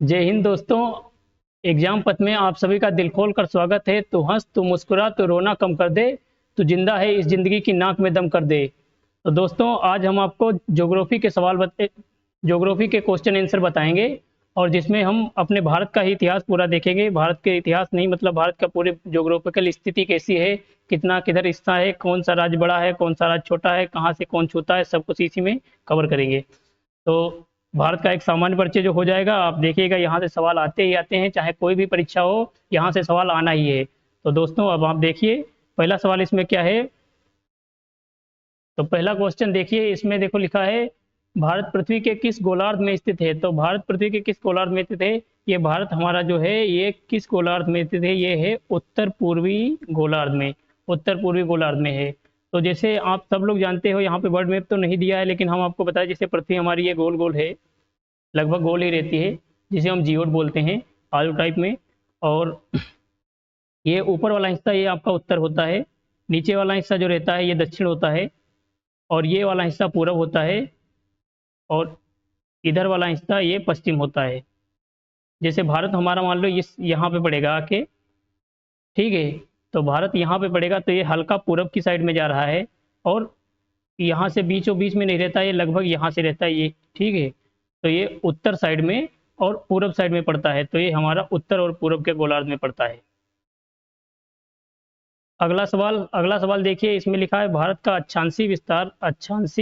जय हिंद दोस्तों। एग्जाम पथ में आप सभी का दिल खोल कर स्वागत है। तू हंस, तू मुस्कुरा, तू रोना कम कर दे, तू जिंदा है इस जिंदगी की नाक में दम कर दे। तो दोस्तों, आज हम आपको ज्योग्राफी के क्वेश्चन आंसर बताएंगे, और जिसमें हम अपने भारत का ही इतिहास पूरा देखेंगे। भारत के इतिहास नहीं, मतलब भारत का पूरे ज्योग्राफिकल स्थिति कैसी है, कितना किधर हिस्सा है, कौन सा राज्य बड़ा है, कौन सा राज्य छोटा है, कहाँ से कौन छूता है, सब कुछ इसी में कवर करेंगे। तो भारत का एक सामान्य परिचय जो हो जाएगा, आप देखिएगा यहाँ से सवाल आते ही आते हैं, चाहे कोई भी परीक्षा हो यहाँ से सवाल आना ही है। तो दोस्तों, अब आप देखिए पहला सवाल इसमें क्या है। तो पहला क्वेश्चन देखिए, इसमें देखो लिखा है भारत पृथ्वी के किस गोलार्ध में स्थित है। तो भारत पृथ्वी के किस गोलार्ध में स्थित है? ये भारत हमारा जो है ये किस गोलार्ध में स्थित है? ये है उत्तर पूर्वी गोलार्ध में। उत्तर पूर्वी गोलार्ध में है। तो जैसे आप सब लोग जानते हो, यहाँ पे वर्ल्ड मैप तो नहीं दिया है, लेकिन हम आपको बताएं, जैसे पृथ्वी हमारी ये गोल गोल है, लगभग गोल ही रहती है, जिसे हम जियोड बोलते हैं, आलू टाइप में। और ये ऊपर वाला हिस्सा ये आपका उत्तर होता है, नीचे वाला हिस्सा जो रहता है ये दक्षिण होता है, और ये वाला हिस्सा पूरब होता है, और इधर वाला हिस्सा ये पश्चिम होता है। जैसे भारत हमारा मान लो इस यहाँ पे पड़ेगा आके, ठीक है। तो भारत यहाँ पे पड़ेगा, तो ये हल्का पूरब की साइड में जा रहा है, और यहाँ से बीचों बीच में नहीं रहता, ये लगभग यहाँ से रहता है ये, ठीक है। तो ये उत्तर साइड में और पूरब साइड में पड़ता है, तो ये हमारा उत्तर और पूरब के गोलार्ध में पड़ता है। अगला सवाल देखिए, इसमें लिखा है भारत का अक्षांशीय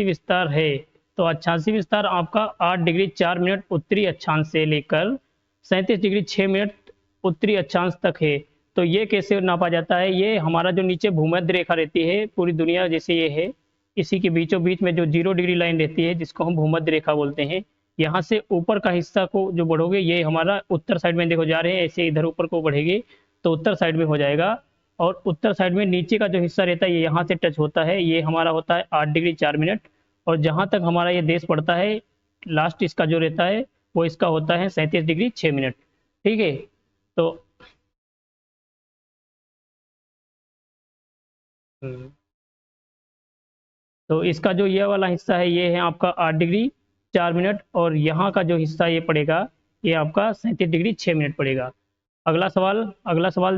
विस्तार है। तो अक्षांशीय विस्तार आपका 8 डिग्री 4 मिनट उत्तरी अक्षांश से लेकर 37 डिग्री 6 मिनट उत्तरी अक्षांश तक है। तो ये कैसे नापा जाता है? ये हमारा जो नीचे भूमध्य रेखा रहती है, पूरी दुनिया जैसे ये है, इसी के बीचों बीच में जो 0 डिग्री लाइन रहती है, जिसको हम भूमध्य रेखा बोलते हैं, यहाँ से ऊपर का हिस्सा को जो बढ़ोगे, ये हमारा उत्तर साइड में देखो जा रहे हैं, ऐसे इधर ऊपर को बढ़ेंगे तो उत्तर साइड में हो जाएगा। और उत्तर साइड में नीचे का जो हिस्सा रहता है ये यहाँ से टच होता है, ये हमारा होता है 8 डिग्री 4 मिनट। और जहाँ तक हमारा ये देश पड़ता है, लास्ट इसका जो रहता है वो इसका होता है 37 डिग्री 6 मिनट, ठीक है। तो हम्म, तो इसका जो ये वाला हिस्सा है ये है आपका 8 डिग्री 4 मिनट, और यहाँ का जो हिस्सा ये पड़ेगा ये आपका 37 डिग्री 6 मिनट पड़ेगा। अगला सवाल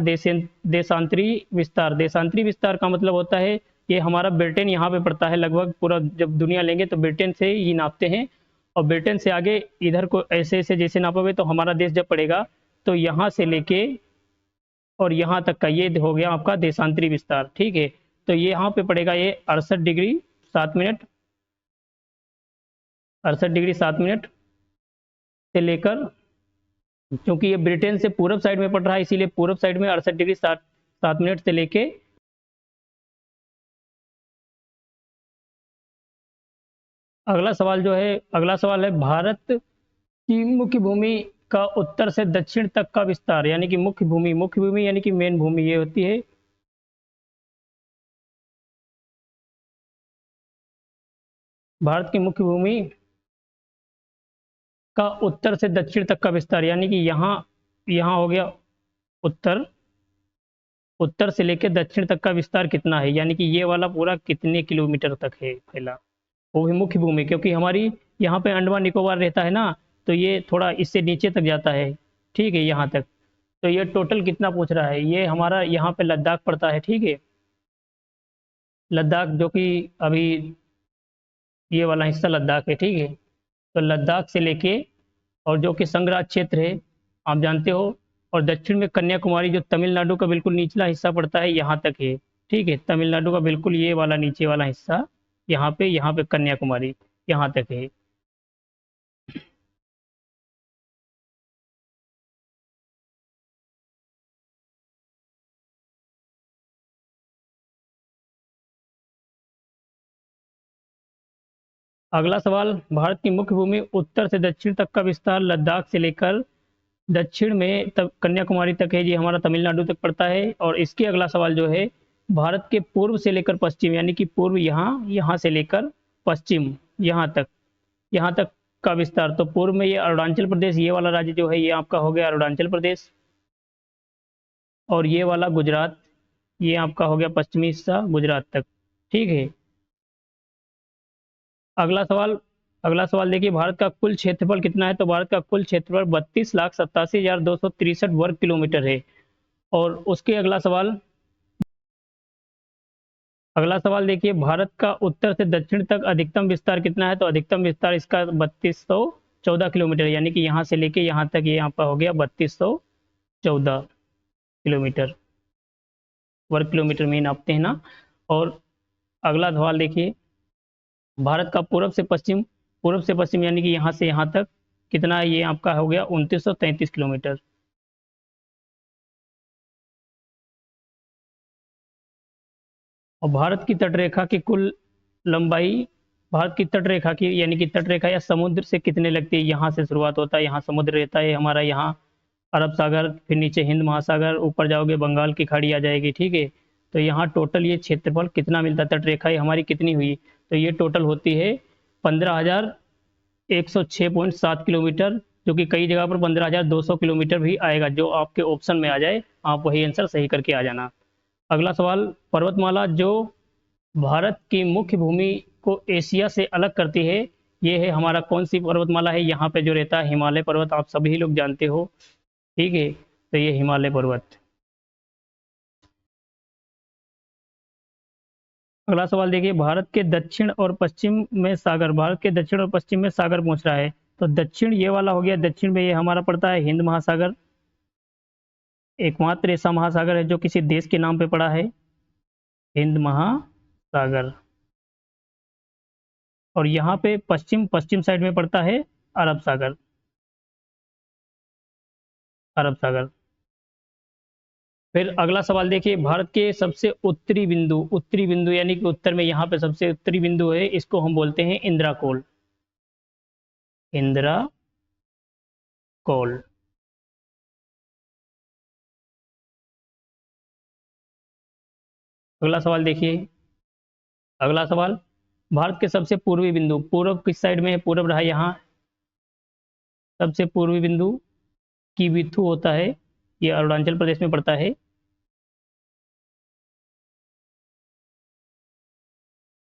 देशांतरी विस्तार का मतलब होता है, ये हमारा ब्रिटेन यहाँ पे पड़ता है, लगभग पूरा जब दुनिया लेंगे तो ब्रिटेन से ही नापते हैं। और ब्रिटेन से आगे इधर को ऐसे ऐसे जैसे नापोगे, तो हमारा देश जब पड़ेगा, तो यहाँ से लेके और यहाँ तक का ये हो गया आपका देशांतरी विस्तार, ठीक है। तो ये यहाँ पे पड़ेगा ये 68 डिग्री 7 मिनट, 68 डिग्री 7 मिनट से लेकर, क्योंकि ये ब्रिटेन से पूरब साइड में पड़ रहा है, इसीलिए पूरब साइड में 68 डिग्री 7 मिनट से लेके अगला सवाल है भारत की मुख्य भूमि का उत्तर से दक्षिण तक का विस्तार, यानी कि मुख्य भूमि यानी कि मेन भूमि ये होती है। भारत की मुख्य भूमि का उत्तर से दक्षिण तक का विस्तार, यानी कि यहाँ यहाँ हो गया उत्तर, उत्तर से लेकर दक्षिण तक का विस्तार कितना है, यानी कि ये वाला पूरा कितने किलोमीटर तक है फैला, वो भी मुख्य भूमि। क्योंकि हमारी यहाँ पे अंडमान निकोबार रहता है ना, तो ये थोड़ा इससे नीचे तक जाता है, ठीक है, यहाँ तक। तो ये टोटल कितना पूछ रहा है, ये हमारा यहाँ पे लद्दाख पड़ता है, ठीक है। लद्दाख जो कि अभी ये वाला हिस्सा लद्दाख है, ठीक है। तो लद्दाख से लेके, और जो कि संघराज क्षेत्र है, आप जानते हो। और दक्षिण में कन्याकुमारी, जो तमिलनाडु का बिल्कुल निचला हिस्सा पड़ता है, यहाँ तक है, ठीक है। तमिलनाडु का बिल्कुल ये वाला नीचे वाला हिस्सा, यहाँ पे कन्याकुमारी यहाँ तक है। अगला सवाल, भारत की मुख्य भूमि उत्तर से दक्षिण तक का विस्तार लद्दाख से लेकर दक्षिण में तब कन्याकुमारी तक है, ये हमारा तमिलनाडु तक पड़ता है। और इसके अगला सवाल जो है, भारत के पूर्व से लेकर पश्चिम, यानी कि पूर्व यहाँ यहाँ से लेकर पश्चिम यहाँ तक का विस्तार। तो पूर्व में ये अरुणाचल प्रदेश, ये वाला राज्य जो है ये आपका हो गया अरुणाचल प्रदेश, और ये वाला गुजरात, ये आपका हो गया पश्चिमी हिस्सा गुजरात तक, ठीक है। अगला सवाल, अगला सवाल देखिए, भारत का कुल क्षेत्रफल कितना है? तो भारत का कुल क्षेत्रफल 32,87,263 वर्ग किलोमीटर है। और उसके अगला सवाल देखिए, भारत का उत्तर से दक्षिण तक अधिकतम विस्तार कितना है? तो अधिकतम विस्तार इसका 3214 किलोमीटर, यानी कि यहाँ से लेके यहाँ तक ये यहाँ पर हो गया 3214 किलोमीटर, वर्ग किलोमीटर में ही नापते हैं ना। और अगला सवाल देखिए, भारत का पूर्व से पश्चिम यानी कि यहाँ से यहाँ तक कितना है? ये आपका हो गया 2933 किलोमीटर। और भारत की तटरेखा की यानी कि तटरेखा या समुद्र से कितने लगती है? यहाँ से शुरुआत होता है, यहाँ समुद्र रहता है हमारा, यहाँ अरब सागर, फिर नीचे हिंद महासागर, ऊपर जाओगे बंगाल की खाड़ी आ जाएगी, ठीक है। तो यहाँ टोटल ये क्षेत्रफल कितना मिलता है? तटरेखा ये हमारी कितनी हुई? तो ये टोटल होती है 15,106.7 किलोमीटर, जो कि कई जगह पर 15,200 किलोमीटर भी आएगा। जो आपके ऑप्शन में आ जाए आप वही आंसर सही करके आ जाना। अगला सवाल, पर्वतमाला जो भारत की मुख्य भूमि को एशिया से अलग करती है, ये है हमारा कौन सी पर्वतमाला है? यहाँ पे जो रहता है हिमालय पर्वत, आप सभी लोग जानते हो, ठीक है। तो ये हिमालय पर्वत। अगला सवाल देखिए, भारत के दक्षिण और पश्चिम में सागर पहुंच रहा है। तो दक्षिण ये वाला हो गया, दक्षिण में ये हमारा पड़ता है हिंद महासागर, एकमात्र ऐसा महासागर है जो किसी देश के नाम पे पड़ा है, हिंद महासागर। और यहाँ पे पश्चिम पश्चिम साइड में पड़ता है अरब सागर, अरब सागर। फिर अगला सवाल देखिए, भारत के सबसे उत्तरी बिंदु यानी कि उत्तर में यहाँ पे सबसे उत्तरी बिंदु है, इसको हम बोलते हैं इंदिरा कोल, इंदिरा कोल। अगला सवाल देखिए, अगला सवाल, भारत के सबसे पूर्वी बिंदु, पूर्व किस साइड में है? पूर्व रहा यहाँ, सबसे पूर्वी बिंदु किबिथु होता है, ये अरुणाचल प्रदेश में पड़ता है,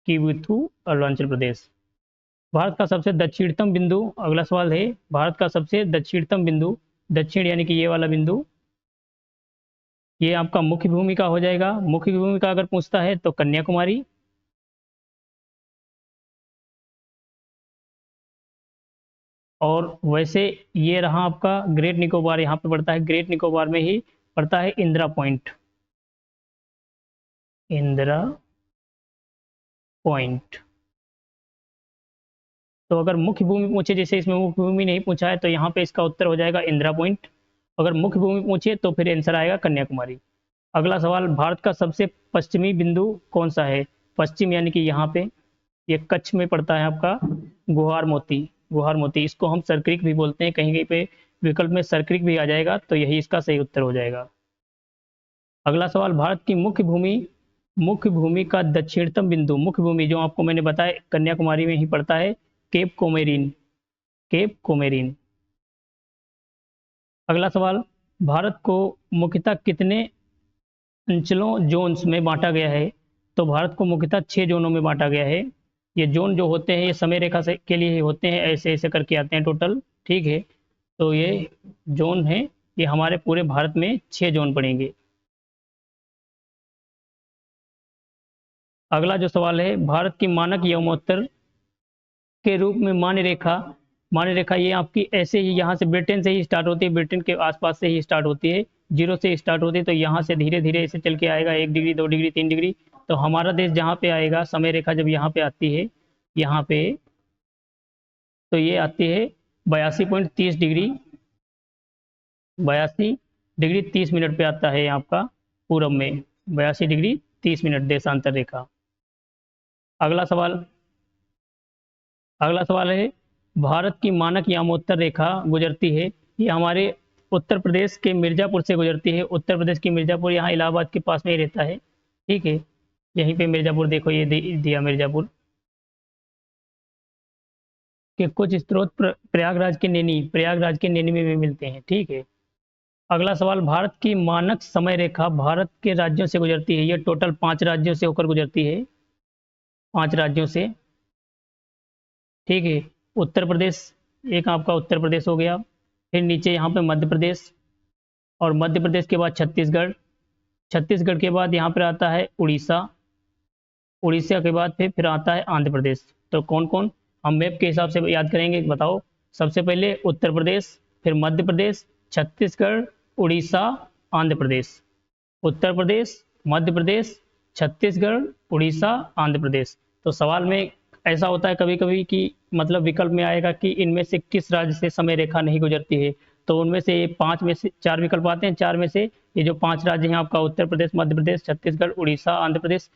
किबिथु, अरुणाचल प्रदेश। भारत का सबसे दक्षिणतम बिंदु, अगला सवाल है, भारत का सबसे दक्षिणतम बिंदु, दक्षिण यानी कि ये वाला बिंदु, ये आपका मुख्य भूमिका हो जाएगा। मुख्य भूमिका अगर पूछता है तो कन्याकुमारी। और वैसे ये रहा आपका ग्रेट निकोबार, यहाँ पे पड़ता है, ग्रेट निकोबार में ही पड़ता है इंदिरा पॉइंट, इंदिरा पॉइंट। तो अगर मुख्य भूमि पूछे, जैसे इसमें मुख्य भूमि नहीं पूछा है, तो यहाँ पे इसका उत्तर हो जाएगा इंदिरा पॉइंट। अगर मुख्य भूमि पूछे तो फिर आंसर आएगा कन्याकुमारी। अगला सवाल, भारत का सबसे पश्चिमी बिंदु कौन सा है? पश्चिम यानी कि यहाँ पे ये कच्छ में पड़ता है आपका गुहार मोती, गुहार मोती, इसको हम सरक्रिक भी बोलते हैं, कहीं कहीं पे विकल्प में सरक्रिक भी आ जाएगा, तो यही इसका सही उत्तर हो जाएगा। अगला सवाल, भारत की मुख्य भूमि का दक्षिणतम बिंदु, मुख्य भूमि जो आपको मैंने बताया कन्याकुमारी में ही पड़ता है, केप कोमेरिन, केप कोमेरिन। अगला सवाल, भारत को मुख्यतः कितने अंचलों जोन्स में बांटा गया है? तो भारत को मुख्यतः 6 जोनों में बांटा गया है। ये जोन जो होते हैं ये समय रेखा से के लिए ही होते हैं, ऐसे ऐसे करके आते हैं टोटल, ठीक है। तो ये जोन है, ये हमारे पूरे भारत में 6 जोन पड़ेंगे। अगला जो सवाल है, भारत की मानक यमोत्तर के रूप में मान्य रेखा ये आपकी ऐसे ही यहाँ से ब्रिटेन से ही स्टार्ट होती है, ब्रिटेन के आसपास से ही स्टार्ट होती है, जीरो से स्टार्ट होती है, तो यहाँ से धीरे धीरे ऐसे चल के आएगा 1 डिग्री 2 डिग्री 3 डिग्री। तो हमारा देश जहाँ पे आएगा, समय रेखा जब यहाँ पे आती है, यहाँ पे, तो ये आती है 82.30 डिग्री, 82 डिग्री 30 मिनट पे आता है आपका पूरब में, 82 डिग्री 30 मिनट देशांतर रेखा। अगला सवाल, अगला सवाल है, भारत की मानक यामोत्तर रेखा गुजरती है, ये हमारे उत्तर प्रदेश के मिर्जापुर से गुजरती है। उत्तर प्रदेश की मिर्जापुर यहाँ इलाहाबाद के पास में ही रहता है, ठीक है। यहीं पे मिर्जापुर देखो, ये दिया मिर्जापुर के कुछ स्रोत प्रयागराज के नैनी में भी मिलते हैं, ठीक है। अगला सवाल, भारत की मानक समय रेखा भारत के राज्यों से गुजरती है, ये टोटल 5 राज्यों से होकर गुजरती है, 5 राज्यों से, ठीक है। उत्तर प्रदेश, एक आपका उत्तर प्रदेश हो गया। फिर नीचे यहाँ पे मध्य प्रदेश, और मध्य प्रदेश के बाद छत्तीसगढ़, छत्तीसगढ़ के बाद यहाँ पर आता है उड़ीसा, उड़ीसा के बाद फिर आता है आंध्र प्रदेश। तो कौन कौन हम मैप के हिसाब से याद करेंगे बताओ। सबसे पहले उत्तर प्रदेश, फिर मध्य प्रदेश, छत्तीसगढ़, उड़ीसा, आंध्र प्रदेश। उत्तर प्रदेश, मध्य प्रदेश, छत्तीसगढ़, उड़ीसा, आंध्र प्रदेश। तो सवाल में ऐसा होता है कभी कभी कि मतलब विकल्प में आएगा कि इनमें से किस राज्य से समय रेखा नहीं गुजरती है। तो उनमें से पांच में से चार विकल्प आते हैं, चार में से ये जो पांच राज्य हैं आपका उत्तर प्रदेश, मध्य प्रदेश, छत्तीसगढ़, उड़ीसा, आंध्र प्रदेश,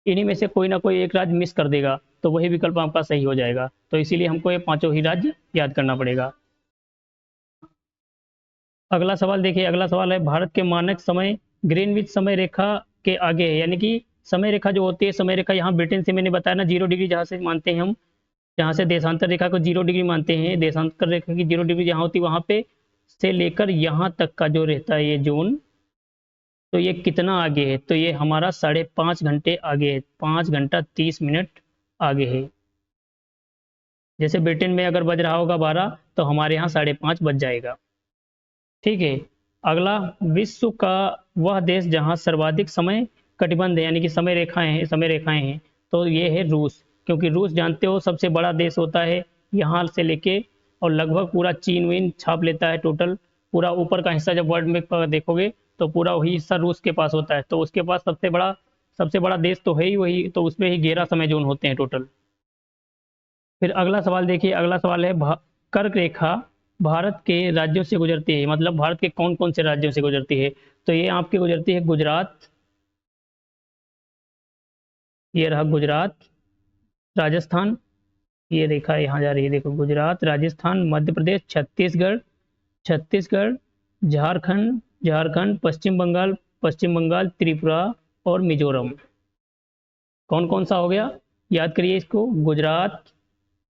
इन्हीं में से कोई ना कोई एक राज्य मिस कर देगा तो वही विकल्प आपका सही हो जाएगा। तो इसीलिए हमको ये पांचों ही राज्य याद करना पड़ेगा। अगला सवाल देखिए, अगला सवाल है भारत के मानक समय ग्रीनविच समय रेखा के आगे है, यानी कि समय रेखा जो होती है, समय रेखा यहाँ ब्रिटेन से मैंने बताया ना 0 डिग्री जहाँ से मानते हैं हम, जहाँ से देशांतर रेखा को 0 डिग्री मानते हैं, देशांतर रेखा की 0 डिग्री जहाँ होती है वहाँ पे से लेकर यहाँ तक का जो रहता है ये जोन, तो ये कितना आगे है, तो ये हमारा 5.5 घंटे आगे है, 5 घंटा 30 मिनट आगे है। जैसे ब्रिटेन में अगर बज रहा होगा 12 तो हमारे यहाँ 5:30 बज जाएगा। ठीक है। अगला, विश्व का वह देश जहाँ सर्वाधिक समय कटिबंध है, यानी कि समय रेखाएं हैं, तो ये है रूस। क्योंकि रूस जानते हो सबसे बड़ा देश होता है यहाँ से लेके, और लगभग पूरा चीन वीन छाप लेता है, टोटल पूरा ऊपर का हिस्सा जब वर्ल्ड में देखोगे तो पूरा वही हिस्सा रूस के पास होता है। तो उसके पास सबसे बड़ा देश तो है ही वही, तो उसमें ही 11 समय जोन होते हैं टोटल। फिर अगला सवाल देखिए, अगला सवाल है कर्क रेखा भारत के राज्यों से गुजरती है, मतलब भारत के कौन कौन से राज्यों से गुजरती है। तो ये आपकी गुजरती है गुजरात, ये रहा गुजरात, राजस्थान, ये रेखा यहाँ जा रही है देखो, गुजरात, राजस्थान, मध्य प्रदेश, छत्तीसगढ़, झारखंड, पश्चिम बंगाल, त्रिपुरा और मिजोरम। कौन कौन सा हो गया, याद करिए इसको, गुजरात,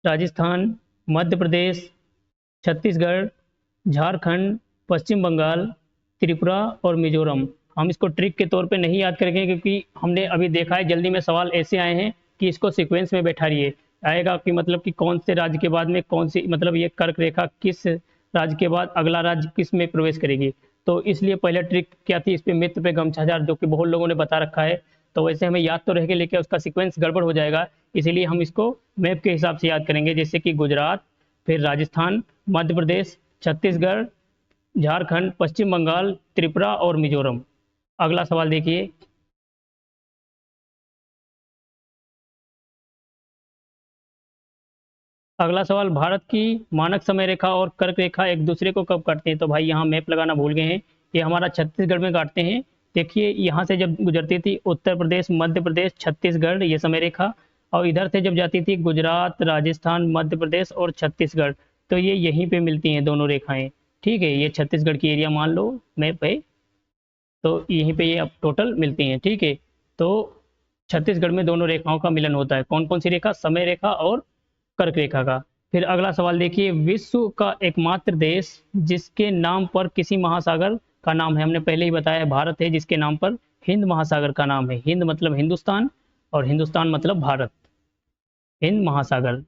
राजस्थान, मध्य प्रदेश, छत्तीसगढ़, झारखंड, पश्चिम बंगाल, त्रिपुरा और मिजोरम। हम इसको ट्रिक के तौर पे नहीं याद करेंगे क्योंकि हमने अभी देखा है जल्दी में सवाल ऐसे आए हैं कि इसको सीक्वेंस में बैठाइए, आएगा कि मतलब कि कौन से राज्य के बाद में कौन सी, मतलब ये कर्क रेखा किस राज्य के बाद अगला राज्य किस में प्रवेश करेगी। तो इसलिए पहले ट्रिक क्या थी, इस पे मित्र पे गमछाझार, जो कि बहुत लोगों ने बता रखा है, तो वैसे हमें याद तो रहेगा लेकिन उसका सीक्वेंस गड़बड़ हो जाएगा। इसीलिए हम इसको मैप के हिसाब से याद करेंगे, जैसे कि गुजरात, फिर राजस्थान, मध्य प्रदेश, छत्तीसगढ़, झारखंड, पश्चिम बंगाल, त्रिपुरा और मिजोरम। अगला सवाल देखिए, अगला सवाल, भारत की मानक समय रेखा और कर्क रेखा एक दूसरे को कब काटते हैं। तो भाई यहाँ मैप लगाना भूल गए हैं, ये हमारा छत्तीसगढ़ में काटते हैं। देखिए यहाँ से जब गुजरती थी उत्तर प्रदेश, मध्य प्रदेश, छत्तीसगढ़, ये समय रेखा, और इधर से जब जाती थी गुजरात, राजस्थान, मध्य प्रदेश और छत्तीसगढ़, तो ये यहीं पे मिलती हैं दोनों रेखाएं। ठीक है, ये छत्तीसगढ़ की एरिया मान लो मैप है, तो यहीं पे ये अब टोटल मिलती हैं। ठीक है, तो छत्तीसगढ़ में दोनों रेखाओं का मिलन होता है। कौन कौन सी रेखा, समय रेखा और कर्क रेखा का। फिर अगला सवाल देखिए, विश्व का एकमात्र देश जिसके नाम पर किसी महासागर का नाम है, हमने पहले ही बताया भारत है, जिसके नाम पर हिंद महासागर का नाम है। हिंद मतलब हिंदुस्तान और हिंदुस्तान मतलब भारत, हिंद महासागर।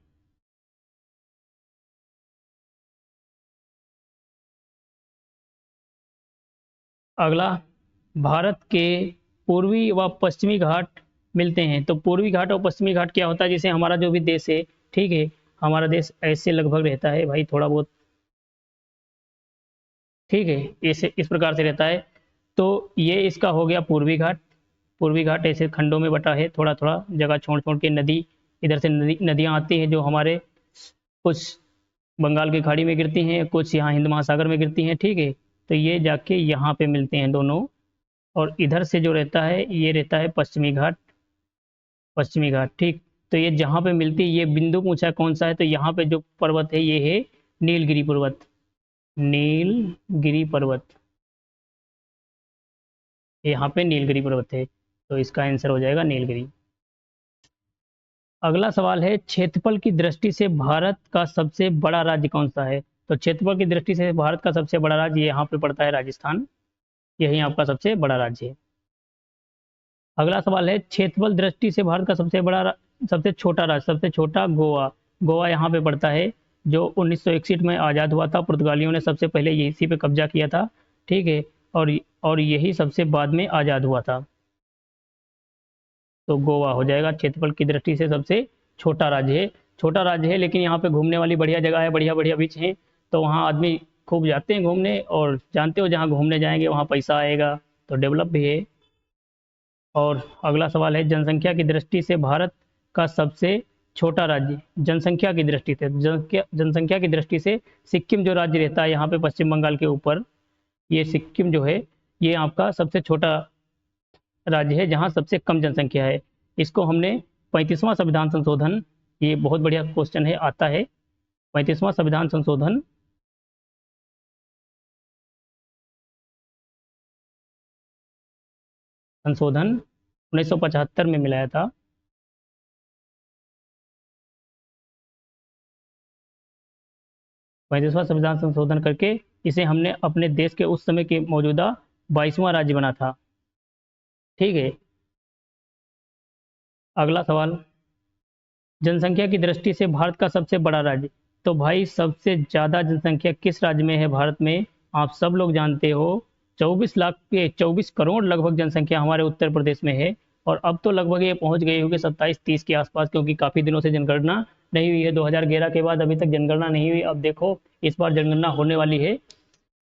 अगला, भारत के पूर्वी व पश्चिमी घाट मिलते हैं। तो पूर्वी घाट और पश्चिमी घाट क्या होता है, जैसे हमारा जो भी देश है, ठीक है, हमारा देश ऐसे लगभग रहता है भाई, थोड़ा बहुत, ठीक है, इस प्रकार से रहता है। तो ये इसका हो गया पूर्वी घाट। पूर्वी घाट ऐसे खंडों में बटा है, थोड़ा थोड़ा जगह छोड़ छोड़ के, नदी इधर से नदियाँ आती हैं जो हमारे कुछ बंगाल की खाड़ी में गिरती हैं, कुछ यहाँ हिंद महासागर में गिरती हैं। ठीक है, तो ये जाके यहाँ पे मिलते हैं दोनों, और इधर से जो रहता है ये रहता है पश्चिमी घाट, पश्चिमी घाट। ठीक, तो ये जहाँ पे मिलती है, ये बिंदु पूछा है कौन सा है, तो यहाँ पे जो पर्वत है ये है नीलगिरी पर्वत, नीलगिरी पर्वत, यहाँ पे नीलगिरी पर्वत है, तो इसका आंसर हो जाएगा नीलगिरी। अगला सवाल है, क्षेत्रफल की दृष्टि से भारत का सबसे बड़ा राज्य कौन सा है। तो क्षेत्रफल की दृष्टि से भारत का सबसे बड़ा राज्य यहाँ पे पड़ता है राजस्थान, यही आपका सबसे बड़ा राज्य है। अगला सवाल है, क्षेत्रफल दृष्टि से भारत का सबसे छोटा राज्य, सबसे छोटा गोवा, गोवा यहाँ पे पड़ता है। जो 1961 में आज़ाद हुआ था। पुर्तगालियों ने सबसे पहले इसी पे कब्जा किया था, ठीक है। और यही सबसे बाद में आज़ाद हुआ था। तो गोवा हो जाएगा क्षेत्रफल की दृष्टि से सबसे छोटा राज्य है। छोटा राज्य है, लेकिन यहाँ पे घूमने वाली बढ़िया जगह है, बढ़िया बढ़िया बीच हैं। तो वहाँ आदमी खूब जाते हैं घूमने, और जानते हो जहाँ घूमने जाएंगे वहाँ पैसा आएगा, तो डेवलप भी है। और अगला सवाल है, जनसंख्या की दृष्टि से भारत का सबसे छोटा राज्य, जनसंख्या की दृष्टि से, जनसंख्या की दृष्टि से सिक्किम जो राज्य रहता है यहाँ पे पश्चिम बंगाल के ऊपर, ये सिक्किम जो है ये आपका सबसे छोटा राज्य है जहाँ सबसे कम जनसंख्या है। इसको हमने 35वां संविधान संशोधन, ये बहुत बढ़िया क्वेश्चन है, आता है 35वां संविधान संशोधन संशोधन 1975 में मिलाया था। 35वां संविधान संशोधन करके इसे हमने अपने देश के उस समय के मौजूदा 22वां राज्य बना था, ठीक है। अगला सवाल, जनसंख्या की दृष्टि से भारत का सबसे बड़ा राज्य। तो भाई सबसे ज़्यादा जनसंख्या किस राज्य में है भारत में? आप सब लोग जानते हो, 24 लाख के 24 करोड़ लगभग जनसंख्या हमारे उत्तर प्रदेश में है। और अब तो लगभग ये पहुंच गई होगी 27-30 के आसपास, क्योंकि काफ़ी दिनों से जनगणना नहीं हुई है। 2011 के बाद अभी तक जनगणना नहीं हुई। अब देखो इस बार जनगणना होने वाली है,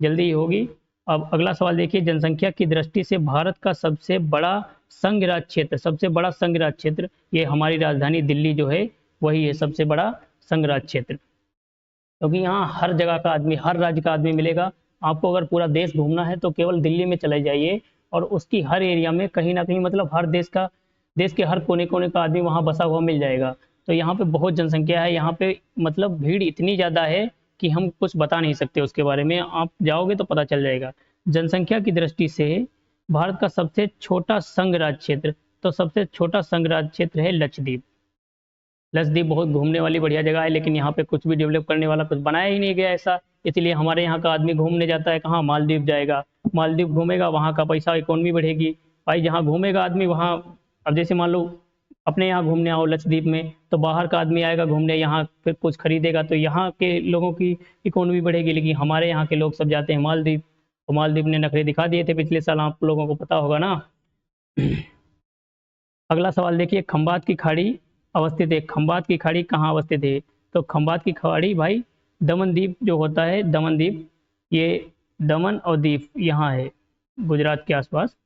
जल्दी ही होगी। अब अगला सवाल देखिए, जनसंख्या की दृष्टि से भारत का सबसे बड़ा संघ राज्य क्षेत्र, सबसे बड़ा संघ राज्य क्षेत्र, ये हमारी राजधानी दिल्ली जो है वही है सबसे बड़ा संघ राज्य क्षेत्र। क्योंकि यहाँ हर जगह का आदमी, हर राज्य का आदमी मिलेगा। आपको अगर पूरा देश घूमना है तो केवल दिल्ली में चले जाइए, और उसकी हर एरिया में कहीं ना कहीं, मतलब हर देश का, देश के हर कोने कोने का आदमी वहाँ बसा हुआ मिल जाएगा। तो यहाँ पे बहुत जनसंख्या है, यहाँ पे मतलब भीड़ इतनी ज़्यादा है कि हम कुछ बता नहीं सकते उसके बारे में, आप जाओगे तो पता चल जाएगा। जनसंख्या की दृष्टि से भारत का सबसे छोटा संघ राज्य क्षेत्र, तो सबसे छोटा संघ राज्य क्षेत्र है लक्षद्वीप। लक्षद्वीप बहुत घूमने वाली बढ़िया जगह है, लेकिन यहाँ पे कुछ भी डेवलप करने वाला कुछ बनाया ही नहीं गया ऐसा। इसलिए हमारे यहाँ का आदमी घूमने जाता है कहाँ? मालदीव जाएगा। मालदीव घूमेगा, वहाँ का पैसा, इकोनॉमी बढ़ेगी। भाई जहाँ घूमेगा आदमी वहाँ, अब जैसे मान लो अपने यहाँ घूमने आओ लक्षद्वीप में, तो बाहर का आदमी आएगा घूमने यहाँ, फिर कुछ खरीदेगा तो यहाँ के लोगों की इकोनॉमी बढ़ेगी। लेकिन हमारे यहाँ के लोग सब जाते हैं मालदीव, और मालदीव ने नखरे दिखा दिए थे पिछले साल, आप लोगों को पता होगा ना। अगला सवाल देखिए, खंबात की खाड़ी अवस्थित है। खंबात की खाड़ी कहाँ अवस्थित है? तो खंबात की खाड़ी भाई दमन द्वीप जो होता है, दमन द्वीप, ये दमन और दीप यहाँ है गुजरात के आसपास।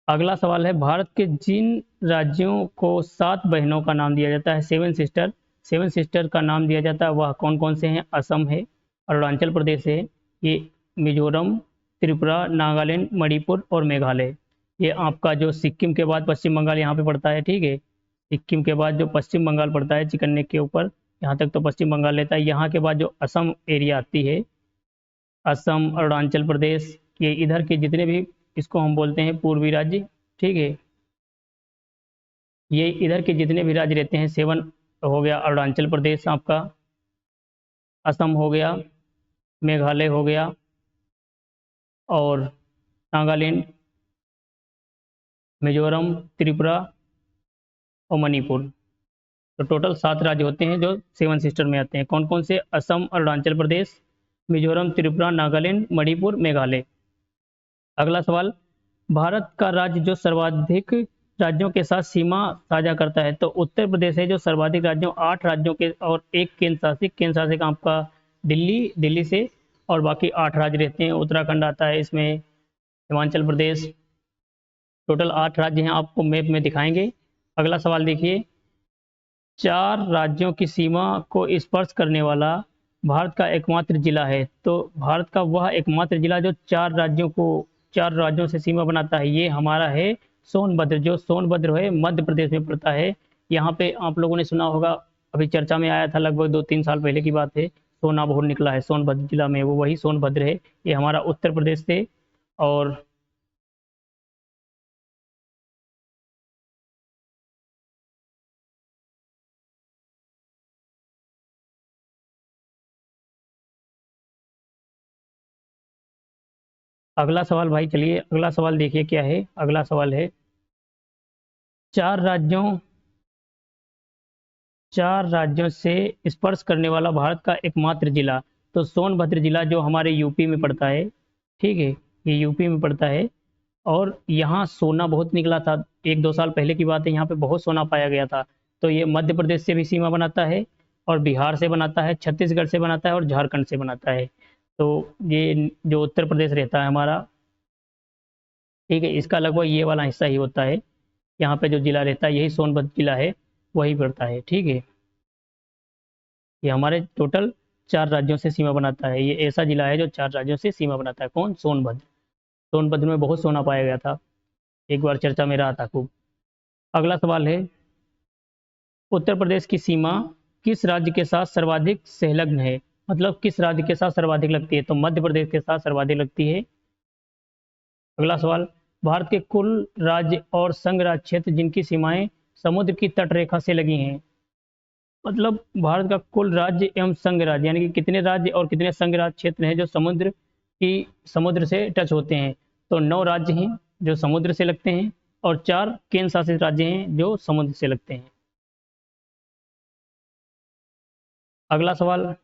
अगला सवाल है, भारत के जिन राज्यों को 7 बहनों का नाम दिया जाता है, सेवन सिस्टर, सेवन सिस्टर का नाम दिया जाता है, वह कौन कौन से हैं? असम है, अरुणाचल प्रदेश है, ये मिजोरम, त्रिपुरा, नागालैंड, मणिपुर और मेघालय। ये आपका जो सिक्किम के बाद पश्चिम बंगाल यहाँ पे पड़ता है, ठीक है। सिक्किम के बाद जो पश्चिम बंगाल पड़ता है चिकन नेक के ऊपर, यहाँ तक तो पश्चिम बंगाल लेता है। यहाँ के बाद जो असम एरिया आती है, असम, अरुणाचल प्रदेश, ये इधर के जितने भी, इसको हम बोलते हैं पूर्वी राज्य, ठीक है। ये इधर के जितने भी राज्य रहते हैं, 7 हो गया अरुणाचल प्रदेश आपका, असम हो गया, मेघालय हो गया, और नागालैंड, मिजोरम, त्रिपुरा और मणिपुर। तो टोटल 7 राज्य होते हैं जो 7 सिस्टर में आते हैं। कौन कौन से? असम, अरुणाचल प्रदेश, मिजोरम, त्रिपुरा, नागालैंड, मणिपुर, मेघालय। अगला सवाल, भारत का राज्य जो सर्वाधिक राज्यों के साथ सीमा साझा करता है, तो उत्तर प्रदेश है जो सर्वाधिक राज्यों, 8 राज्यों के, और एक केंद्र शासित आपका दिल्ली, दिल्ली से, और बाकी 8 राज्य रहते हैं। उत्तराखंड आता है इसमें, हिमाचल प्रदेश, टोटल 8 राज्य हैं, आपको मैप में दिखाएंगे। अगला सवाल देखिए, 4 राज्यों की सीमा को स्पर्श करने वाला भारत का एकमात्र जिला है। तो भारत का वह एकमात्र जिला जो 4 राज्यों से सीमा बनाता है, ये हमारा है सोनभद्र। जो सोनभद्र है मध्य प्रदेश में पड़ता है। यहाँ पे आप लोगों ने सुना होगा, अभी चर्चा में आया था, लगभग 2-3 साल पहले की बात है, सोना बहुत निकला है सोनभद्र जिला में, वो वही सोनभद्र है, ये हमारा उत्तर प्रदेश से। और अगला सवाल भाई, चलिए अगला सवाल देखिए क्या है। अगला सवाल है, चार राज्यों 4 राज्यों से स्पर्श करने वाला भारत का एकमात्र जिला, तो सोनभद्र जिला जो हमारे यूपी में पड़ता है, ठीक है, ये यूपी में पड़ता है। और यहाँ सोना बहुत निकला था, 1-2 साल पहले की बात है, यहाँ पे बहुत सोना पाया गया था। तो ये मध्य प्रदेश से भी सीमा बनाता है, और बिहार से बनाता है, छत्तीसगढ़ से बनाता है, और झारखंड से बनाता है। तो ये जो उत्तर प्रदेश रहता है हमारा, ठीक है, इसका लगभग ये वाला हिस्सा ही होता है। यहाँ पे जो जिला रहता है यही सोनभद्र जिला है, वही पड़ता है, ठीक है। ये हमारे टोटल 4 राज्यों से सीमा बनाता है। ये ऐसा जिला है जो 4 राज्यों से सीमा बनाता है। कौन? सोनभद्र। सोनभद्र में बहुत सोना पाया गया था, एक बार चर्चा में रहा था खूब। अगला सवाल है, उत्तर प्रदेश की सीमा किस राज्य के साथ सर्वाधिक संलग्न है? मतलब किस राज्य के साथ सर्वाधिक लगती है? तो मध्य प्रदेश के साथ सर्वाधिक लगती है। अगला सवाल, भारत के कुल राज्य और संघ राज्य क्षेत्र जिनकी सीमाएं समुद्र की तट रेखा से लगी हैं। मतलब भारत का कुल राज्य एवं संघ राज्य, यानी कि कितने राज्य और कितने संघ राज्य क्षेत्र हैं जो समुद्र से टच होते हैं। तो 9 राज्य हैं जो समुद्र से लगते हैं, और 4 केंद्र शासित राज्य हैं जो समुद्र से लगते हैं। अगला सवाल,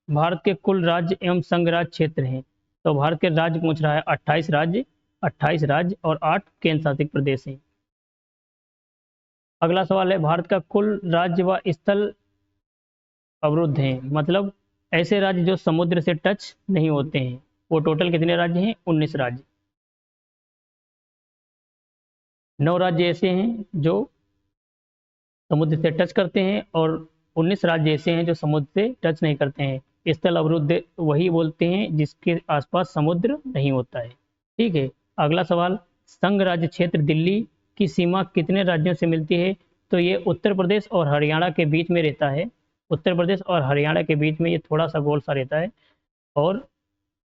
भारत के कुल राज्य एवं संघ राज्य क्षेत्र हैं। तो भारत के राज्य पूछ रहा है, 28 राज्य और 8 केंद्र शासित प्रदेश हैं। अगला सवाल है, भारत का कुल राज्य व स्थल अवरुद्ध हैं। मतलब ऐसे राज्य जो समुद्र से टच नहीं होते हैं, वो टोटल कितने राज्य हैं? 19 राज्य। 9 राज्य ऐसे हैं जो समुद्र से टच करते हैं, और 19 राज्य ऐसे हैं जो समुद्र से टच नहीं करते हैं। स्थल अवरुद्ध वही बोलते हैं जिसके आसपास समुद्र नहीं होता है, ठीक है। अगला सवाल, संघ राज्य क्षेत्र दिल्ली की सीमा कितने राज्यों से मिलती है? तो ये उत्तर प्रदेश और हरियाणा के बीच में रहता है। उत्तर प्रदेश और हरियाणा के बीच में ये थोड़ा सा गोल सा रहता है, और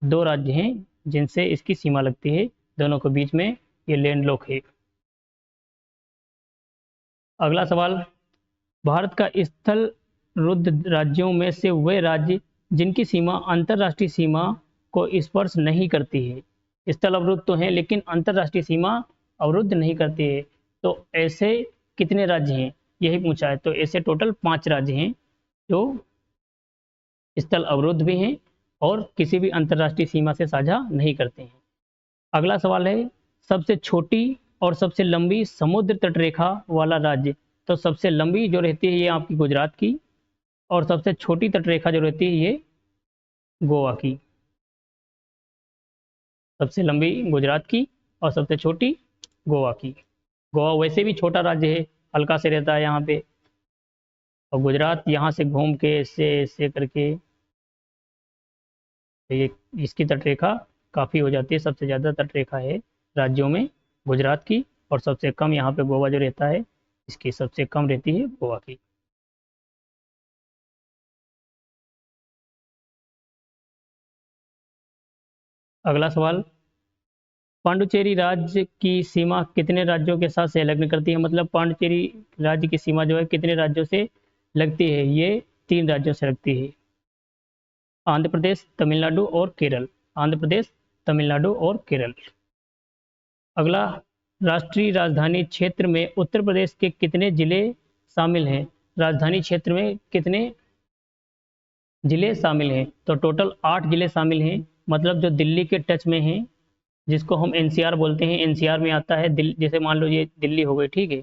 2 राज्य हैं जिनसे इसकी सीमा लगती है, दोनों के बीच में ये लैंडलॉक है। अगला सवाल, भारत का स्थल रुद्ध राज्यों में से वे राज्य जिनकी सीमा अंतर्राष्ट्रीय सीमा को स्पर्श नहीं करती है। स्थल अवरुद्ध तो हैं लेकिन अंतर्राष्ट्रीय सीमा अवरुद्ध नहीं करती है। तो ऐसे कितने राज्य हैं, यही पूछा है। तो ऐसे टोटल 5 राज्य हैं जो स्थल अवरुद्ध भी हैं और किसी भी अंतर्राष्ट्रीय सीमा से साझा नहीं करते हैं। अगला सवाल है, सबसे छोटी और सबसे लंबी समुद्र तट रेखा वाला राज्य। तो सबसे लंबी जो रहती है ये आपकी गुजरात की, और सबसे छोटी तट रेखा जो रहती है ये गोवा की। सबसे लंबी गुजरात की और सबसे छोटी गोवा की। गोवा वैसे भी छोटा राज्य है, हल्का से रहता है यहाँ पे, और गुजरात यहाँ से घूम के ऐसे ऐसे करके ये इसकी तटरेखा काफ़ी हो जाती है। सबसे ज़्यादा तटरेखा है राज्यों में गुजरात की, और सबसे कम यहाँ पे गोवा जो रहता है इसकी सबसे कम रहती है गोवा की। अगला सवाल, पांडुचेरी राज्य की सीमा कितने राज्यों के साथ संलग्न करती है? मतलब पांडुचेरी राज्य की सीमा जो है कितने राज्यों से लगती है? ये 3 राज्यों से लगती है, आंध्र प्रदेश, तमिलनाडु और केरल। आंध्र प्रदेश, तमिलनाडु और केरल। अगला, राष्ट्रीय राजधानी क्षेत्र में उत्तर प्रदेश के कितने जिले शामिल हैं? राजधानी क्षेत्र में कितने जिले शामिल हैं? तो टोटल 8 जिले शामिल हैं। मतलब जो दिल्ली के टच में हैं, जिसको हम एनसीआर बोलते हैं, एनसीआर में आता है जैसे मान लो ये दिल्ली हो गई, ठीक है।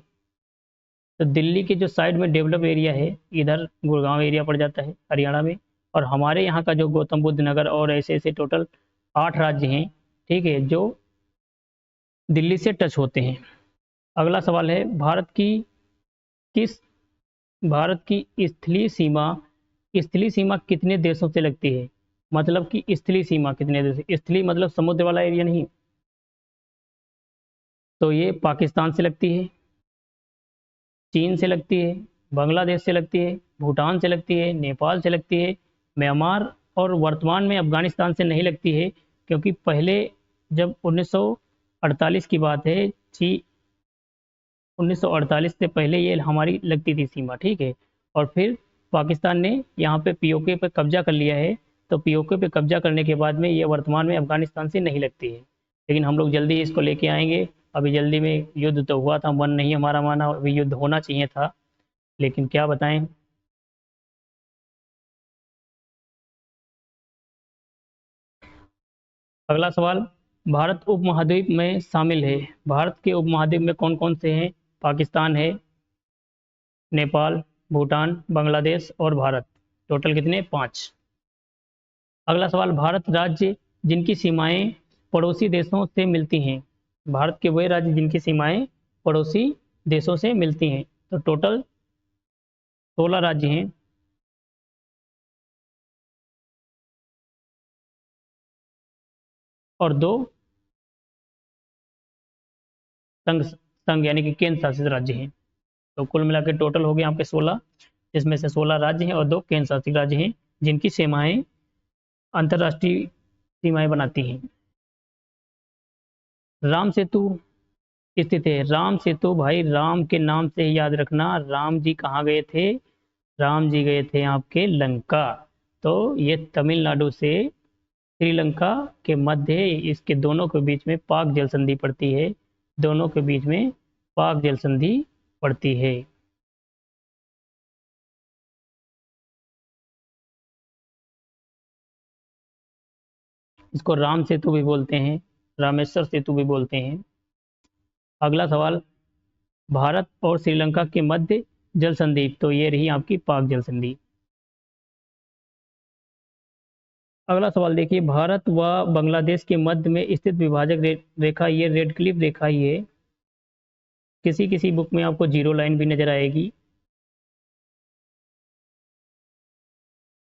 तो दिल्ली के जो साइड में डेवलप एरिया है, इधर गुड़गांव एरिया पड़ जाता है हरियाणा में। और हमारे यहाँ का जो गौतम बुद्ध नगर और ऐसे ऐसे टोटल 8 राज्य हैं, ठीक है, जो दिल्ली से टच होते हैं। अगला सवाल है, किस भारत की स्थलीय सीमा कितने देशों से लगती है? मतलब कि स्थलीय सीमा कितने देश, स्थलीय मतलब समुद्र वाला एरिया नहीं। तो ये पाकिस्तान से लगती है, चीन से लगती है, बांग्लादेश से लगती है, भूटान से लगती है, नेपाल से लगती है, म्यांमार, और वर्तमान में अफगानिस्तान से नहीं लगती है। क्योंकि पहले जब 1948 की बात है, 1948 से पहले ये हमारी लगती थी सीमा, ठीक है। और फिर पाकिस्तान ने यहाँ पे पीओके पे कब्जा कर लिया है। तो पीओके पे कब्जा करने के बाद में ये वर्तमान में अफगानिस्तान से नहीं लगती है। लेकिन हम लोग जल्दी ही इसको लेके आएंगे। अभी जल्दी में युद्ध तो हुआ था, मन नहीं हमारा माना, अभी युद्ध होना चाहिए था, लेकिन क्या बताएं, अगला सवाल, भारत उपमहाद्वीप में शामिल है। भारत के उपमहाद्वीप में कौन कौन से हैं? पाकिस्तान है, नेपाल, भूटान, बांग्लादेश और भारत। टोटल कितने? 5। अगला सवाल, भारत राज्य जिनकी सीमाएं पड़ोसी देशों से मिलती हैं। भारत के वह राज्य जिनकी सीमाएं पड़ोसी देशों से मिलती हैं। तो टोटल 16 राज्य हैं। और 2 संघ संघ यानी कि केंद्र शासित राज्य हैं। तो कुल मिला के टोटल हो गए यहाँ पे 16, जिसमें से 16 राज्य हैं और 2 केंद्र शासित राज्य हैं जिनकी सीमाएं अंतर्राष्ट्रीय सीमाएं बनाती हैं। राम सेतु स्थित है। राम सेतु भाई राम के नाम से ही याद रखना। राम जी कहाँ गए थे? राम जी गए थे आपके लंका। तो ये तमिलनाडु से श्रीलंका के मध्य, इसके दोनों के बीच में पाक जल संधि पड़ती है। दोनों के बीच में पाक जल संधि पड़ती है। इसको राम सेतु भी बोलते हैं, रामेश्वर सेतु भी बोलते हैं। अगला सवाल, भारत और श्रीलंका के मध्य जल संधि, तो ये रही आपकी पाक जल संधि। अगला सवाल देखिए, भारत व बांग्लादेश के मध्य में स्थित विभाजक रेखा, ये रेड क्लिफ रेखा ही है। किसी किसी बुक में आपको जीरो लाइन भी नजर आएगी।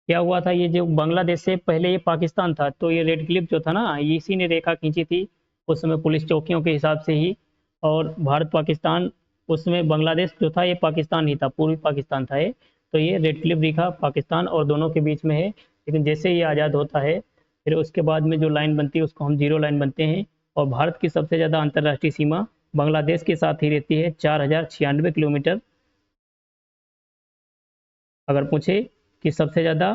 क्या हुआ था, ये जो बांग्लादेश से पहले ये पाकिस्तान था, तो ये रेड क्लिफ जो था ना, ये इसी ने रेखा खींची थी उस समय पुलिस चौकियों के हिसाब से ही। और भारत पाकिस्तान, उसमें बांग्लादेश जो था ये पाकिस्तान ही था, पूर्वी पाकिस्तान था ये। तो ये रेड क्लिफ रेखा पाकिस्तान और दोनों के बीच में है। लेकिन जैसे ये आज़ाद होता है, फिर उसके बाद में जो लाइन बनती है उसको हम जीरो लाइन बनते हैं। और भारत की सबसे ज़्यादा अंतर्राष्ट्रीय सीमा बांग्लादेश के साथ ही रहती है, 4096 किलोमीटर। अगर पूछे कि सबसे ज़्यादा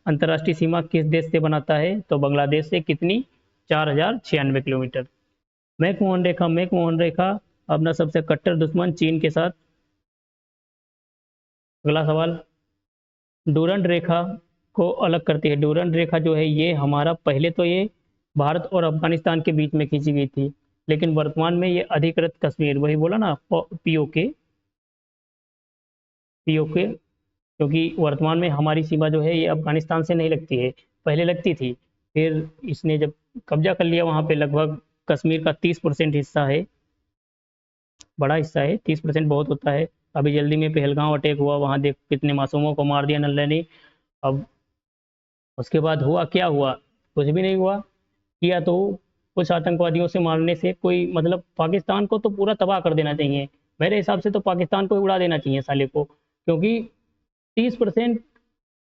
अंतर्राष्ट्रीय सीमा किस देश से बनाता है, तो बांग्लादेश से। कितनी? 4096 किलोमीटर। मैकमोहन रेखा अपना सबसे कट्टर दुश्मन चीन के साथ। अगला सवाल, डूरंड रेखा को अलग करती है। डूरंड रेखा जो है ये हमारा, पहले तो ये भारत और अफगानिस्तान के बीच में खींची गई थी, लेकिन वर्तमान में ये अधिकृत कश्मीर, वही बोला ना, पीओके, पीओके, क्योंकि वर्तमान में हमारी सीमा जो है ये अफगानिस्तान से नहीं लगती है, पहले लगती थी। फिर इसने जब कब्जा कर लिया वहाँ पे, लगभग कश्मीर का 30% हिस्सा है, बड़ा हिस्सा है। 30% बहुत होता है। अभी जल्दी में पहलगांव अटैक हुआ, वहाँ देख कितने मासूमों को मार दिया नल्ले ने। अब उसके बाद हुआ क्या हुआ? कुछ भी नहीं हुआ। किया तो कुछ आतंकवादियों से मारने से कोई मतलब, पाकिस्तान को तो पूरा तबाह कर देना चाहिए। मेरे हिसाब से तो पाकिस्तान को ही उड़ा देना चाहिए साले को, क्योंकि 30%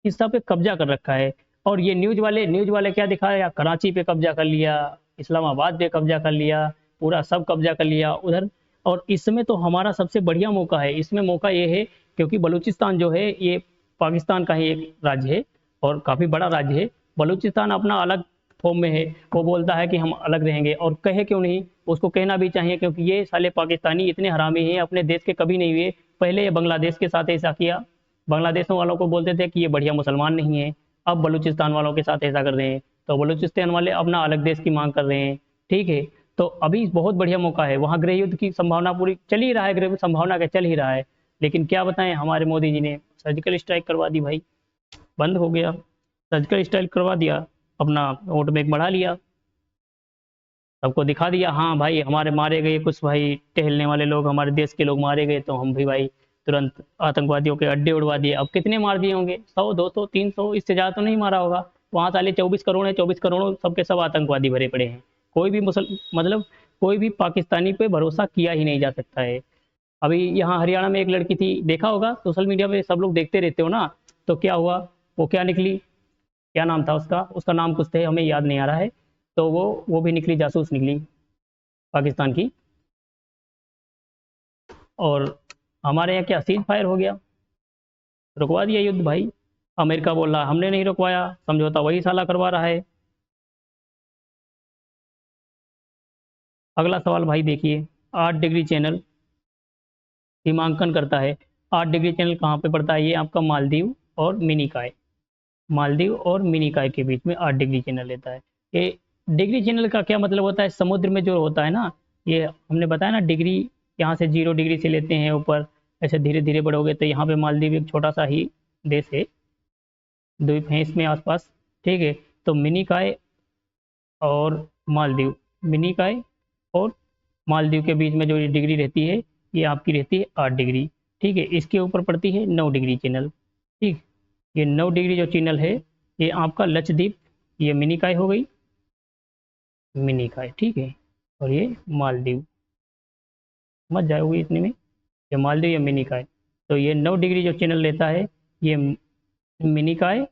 हिस्सा पे कब्जा कर रखा है। और ये न्यूज वाले क्या दिखाया? कराची पे कब्जा कर लिया, इस्लामाबाद पे कब्जा कर लिया, पूरा सब कब्जा कर लिया उधर। और इसमें तो हमारा सबसे बढ़िया मौका है। इसमें मौका ये है क्योंकि बलूचिस्तान जो है ये पाकिस्तान का ही एक राज्य है और काफ़ी बड़ा राज्य है। बलूचिस्तान अपना अलग फॉर्म में है, वो बोलता है कि हम अलग रहेंगे, और कहे क्यों नहीं, उसको कहना भी चाहिए, क्योंकि ये साले पाकिस्तानी इतने हरामी हैं, अपने देश के कभी नहीं हुए। पहले ये बांग्लादेश के साथ ऐसा किया, बांग्लादेश वालों को बोलते थे कि ये बढ़िया मुसलमान नहीं है, अब बलूचिस्तान वालों के साथ ऐसा कर रहे हैं। तो बलूचिस्तान वाले अपना अलग देश की मांग कर रहे हैं। ठीक है, तो अभी बहुत बढ़िया मौका है, वहाँ गृह युद्ध की संभावना पूरी चल ही रहा है, गृह संभावना का चल ही रहा है। लेकिन क्या बताएं, हमारे मोदी जी ने सर्जिकल स्ट्राइक करवा दी भाई, बंद हो गया। सर्जिकल स्ट्राइक करवा दिया, अपना वोट बैंक बढ़ा लिया, सबको दिखा दिया, हाँ भाई हमारे मारे गए कुछ भाई टहलने वाले लोग, हमारे देश के लोग मारे गए, तो हम भी भाई तुरंत आतंकवादियों के अड्डे उड़वा दिए। अब कितने मार दिए होंगे? 100, 200, 300, इससे ज़्यादा तो नहीं मारा होगा। वहाँ साले 24 करोड़ है, 24 करोड़ सबके सब आतंकवादी भरे पड़े हैं। कोई भी मतलब कोई भी पाकिस्तानी पे भरोसा किया ही नहीं जा सकता है। अभी यहाँ हरियाणा में एक लड़की थी, देखा होगा सोशल मीडिया पे, सब लोग देखते रहते हो ना। तो क्या हुआ, वो क्या निकली, क्या नाम था उसका, उसका नाम कुछ थे, हमें याद नहीं आ रहा है। तो वो भी निकली, जासूस निकली पाकिस्तान की। और हमारे यहाँ क्या सीज फायर हो गया, रुकवा दिया युद्ध भाई। अमेरिका बोल रहा हमने नहीं रुकवाया, समझौता वही साला करवा रहा है। अगला सवाल भाई देखिए, 8 डिग्री चैनल सीमांकन करता है। 8 डिग्री चैनल कहाँ पे पड़ता है? ये आपका मालदीव और मिनिकॉय, मालदीव और मिनिकॉय के बीच में 8 डिग्री चैनल लेता है। ये डिग्री चैनल का क्या मतलब होता है, समुद्र में जो होता है ना, ये हमने बताया ना डिग्री, यहाँ से 0 डिग्री से लेते हैं ऊपर, ऐसे धीरे धीरे बढ़ोगे तो यहाँ पे मालदीव एक छोटा सा ही देश है, द्वीप है इसमें आसपास, ठीक है। तो मिनिकॉय और मालदीव, मिनिकॉय और मालदीव के बीच में जो ये डिग्री रहती है, ये आपकी रहती है 8 डिग्री, ठीक है। इसके ऊपर पड़ती है 9 डिग्री चैनल, ठीक। ये 9 डिग्री जो चैनल है, ये आपका लक्षद्वीप, ये मिनिकॉय हो गई, मिनिकॉय, ठीक है। और ये मालदीव, समझ जाओगे इतने में, ये मालदीव या मिनिकॉय। तो ये 9 डिग्री जो चैनल लेता है, ये मिनिकॉय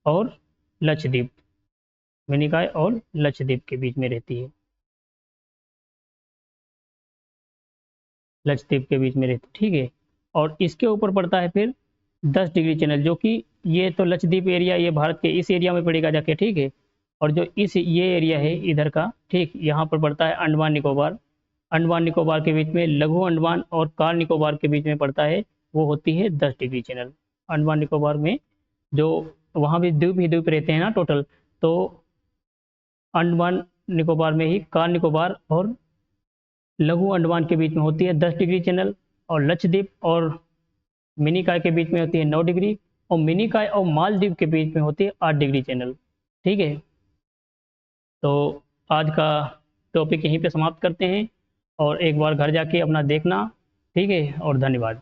और लक्षद्वीप, मिनिकॉय और लक्षद्वीप के बीच में रहती है, लक्षद्वीप के बीच में रहती है, ठीक है। और इसके ऊपर पड़ता है फिर 10 डिग्री चैनल, जो कि ये तो लक्षद्वीप एरिया, ये भारत के इस एरिया में पड़ेगा जाके, ठीक है। और जो इस ये एरिया है इधर का, ठीक, यहाँ पर पड़ता है अंडमान निकोबार, अंडमान निकोबार के बीच में लघु अंडमान और कार निकोबार के बीच में पड़ता है, वो होती है 10 डिग्री चैनल। अंडमान निकोबार में जो वहाँ भी द्वीप ही द्वीप रहते हैं ना टोटल, तो अंडमान निकोबार में ही कार निकोबार और लघु अंडमान के बीच में होती है 10 डिग्री चैनल, और लक्षद्वीप और मिनिकॉय के बीच में होती है 9 डिग्री, और मिनिकॉय और मालदीव के बीच में होती है 8 डिग्री चैनल, ठीक है। तो आज का टॉपिक यहीं पे समाप्त करते हैं, और एक बार घर जाके अपना देखना, ठीक है, और धन्यवाद।